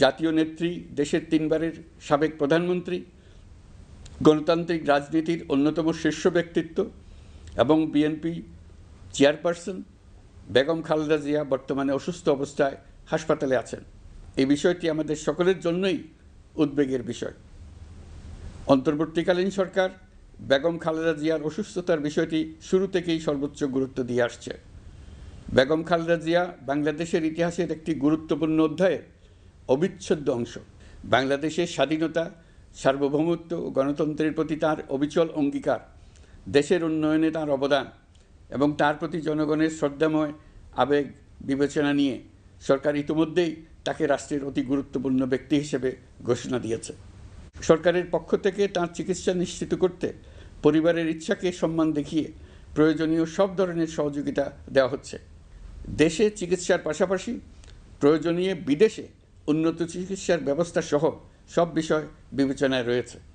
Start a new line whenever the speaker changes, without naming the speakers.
জাতীয় নেত্রী, দেশের 3বারের সাবেক প্রধানমন্ত্রী, গণতান্ত্রিক রাজনীতির অন্যতম শীর্ষ ব্যক্তিত্ব এবং বিএনপি চেয়ারপারসন বেগম খালেদা জিয়া বর্তমানে অসুস্থ অবস্থায় হাসপাতালে আছেন। এই বিষয়টি আমাদের সকলের জন্যই উদ্বেগের বিষয়। অন্তর্বর্তীকালীন সরকার বেগম খালেদা জিয়ার অসুস্থতার বিষয়টি শুরু থেকেই সর্বোচ্চ গুরুত্ব দিয়ে আসছে। বেগম খালেদা জিয়া বাংলাদেশের ইতিহাসের একটি গুরুত্বপূর্ণ অধ্যায়ের অবিচ্ছেদ্য অংশ। বাংলাদেশের স্বাধীনতা, সার্বভৌমত্ব ও গণতন্ত্রের প্রতি তার অবিচল অঙ্গীকার, দেশের উন্নয়নে তার অবদান এবং তার প্রতি জনগণের শ্রদ্ধাময় আবেগ বিবেচনা নিয়ে সরকার ইতিমধ্যেই তাকে রাষ্ট্রের অতি গুরুত্বপূর্ণ ব্যক্তি হিসেবে ঘোষণা দিয়েছে। সরকারের পক্ষ থেকে তার চিকিৎসা নিশ্চিত করতে পরিবারের ইচ্ছাকে সম্মান দেখিয়ে প্রয়োজনীয় সব ধরনের সহযোগিতা দেওয়া হচ্ছে। দেশে চিকিৎসার পাশাপাশি প্রয়োজনীয় বিদেশে উন্নত চিকিৎসার ব্যবস্থা সহ সব বিষয় বিবেচনায় রয়েছে।